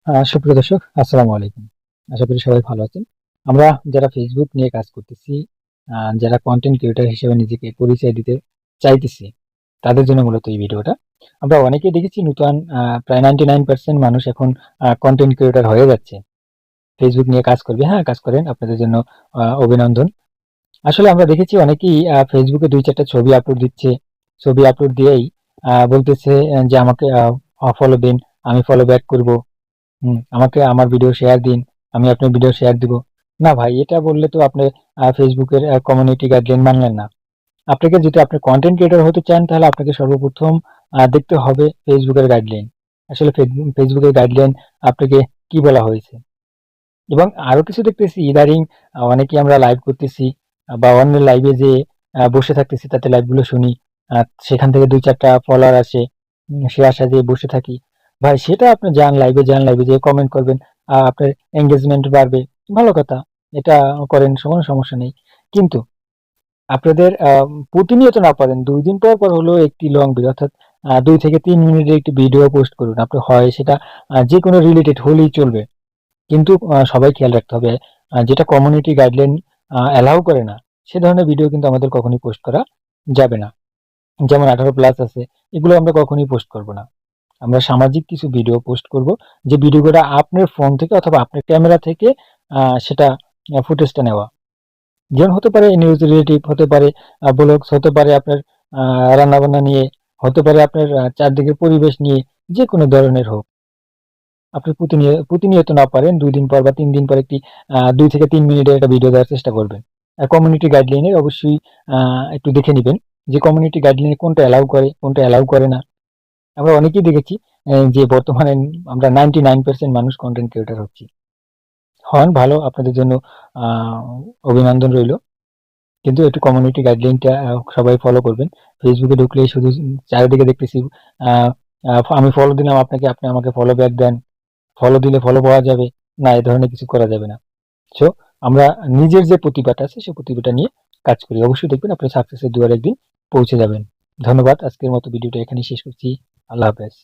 সুপ্রিয় দর্শক, আসসালামু আলাইকুম। আশা করি সবাই ভালো আছেন। আমরা যারা ফেসবুক নিয়ে কাজ করতেছি, যারা কন্টেন্ট ক্রিয়েটর হিসেবে নিজেকে পরিচয় দিতে চাইতেছি, তাদের জন্য মূলত এই ভিডিওটা। আমরা অনেকেই দেখেছি নতুন প্রায় 99% মানুষ এখন কন্টেন্ট ক্রিয়েটর হয়ে যাচ্ছে। ফেসবুক নিয়ে কাজ করবে, হ্যাঁ কাজ করেন, আপনাদের জন্য অভিনন্দন। আসলে আমরা দেখেছি অনেকেই ফেসবুকে ২-৪টা ছবি আপলোড দিচ্ছে। ছবি আপলোড দিয়েই বলতেছে যে আমাকে ফলো দিন, আমি ফলো ব্যাক করব। আমাকে আমার ভিডিও শেয়ার দিন, আমি আপনার ভিডিও শেয়ার দিব। না ভাই, এটা বললে তো আপনি ফেসবুকের কমিউনিটি গাইডলাইন মানলেন না। আপনাকে যদি আপনি কন্টেন্ট ক্রিয়েটর হতে চান, তাহলে আপনাকে সর্বপ্রথম দেখতে হবে ফেসবুকের গাইডলাইন। আসলে ফেসবুকের গাইডলাইন আপনাকে কি বলা হয়েছে। এবং আরো কিছু দেখতেছি ইদারিং, অনেকেই আমরা লাইভ করতেছি বা অন্যের লাইভে যে বসে থাকতেছি, তাতে লাইভগুলো শুনি। সেখান থেকে ২-৪টা ফলোয়ার আসে, সে আশা দিয়ে বসে থাকি। ভাই সেটা আপনি যান লাইভে, যেয়ে কমেন্ট করবেন, আপনার এঙ্গেজমেন্ট বাড়বে, ভালো কথা। এটা করেন, কোনো সমস্যা নেই। কিন্তু আপনাদের প্রতিনিয়ত না পারেন ২ দিন পর, পর হলেও একটি লং ভিডিও, অর্থাৎ ২ থেকে ৩ মিনিটের একটি ভিডিও পোস্ট করুন। আপনি হয় সেটা যেকোনো রিলেটেড হলেই চলবে। কিন্তু সবাই খেয়াল রাখতে হবে, যেটা কমিউনিটি গাইডলাইন অ্যালাউ করে না, সে ধরনের ভিডিও কিন্তু আমাদের কখনোই পোস্ট করা যাবে না। যেমন 18+ আছে, এগুলো আমরা কখনোই পোস্ট করব না। আমরা সামাজিক কিছু ভিডিও পোস্ট করব, যে ভিডিওটা আপনার ফোন থেকে অথবা আপনার ক্যামেরা থেকে সেটা ফুটেজটা নেওয়া। যেমন হতে পারে নিউজ রিলেটিভ, হতে পারে ব্লগস, হতে পারে আপনার রান্নাবান্না নিয়ে, হতে পারে আপনার চারদিকের পরিবেশ নিয়ে, যে কোনো ধরনের হোক। আপনি প্রতিনিয়ত না পারেন ২ দিন পর বা ৩ দিন পর একটি ২ থেকে ৩ মিনিটের একটা ভিডিও দেওয়ার চেষ্টা করবেন। আর কমিউনিটি গাইডলাইনের অবশ্যই একটু দেখে নিবেন যে কমিউনিটি গাইডলাইনে কোনটা অ্যালাউ করে, কোনটা অ্যালাউ করে না। আমরা অনেকেই দেখেছি যে বর্তমানে আমরা 99% মানুষ কনটেন্ট ক্রিয়েটর হচ্ছি। হন ভালো, আপনাদের জন্য আ অভিনন্দন রইলো। কিন্তু একটু কমিউনিটি গাইডলাইনটা সবাই ফলো করবেন। ফেসবুকে ঢুকলেই শুধু চারিদিকে দেখতেছি আ আ আমি ফলো দিলাম আপনাকে, আপনি আমাকে ফলো ব্যাক দেন। ফলো দিলে ফলো পাওয়া যাবে। না, এ ধরনের কিছু করা যাবে না। সো আমরা নিজের যে প্রতিভাটা আছে, সেই প্রতিভাটা নিয়ে কাজ করি। অবশ্যই দেখবেন আপনি সাকসেসের দুয়ারে একদিন পৌঁছে যাবেন। ধন্যবাদ। আজকের মতো ভিডিওটা এখানেই শেষ করছি। আল্লাহ হাফেজ।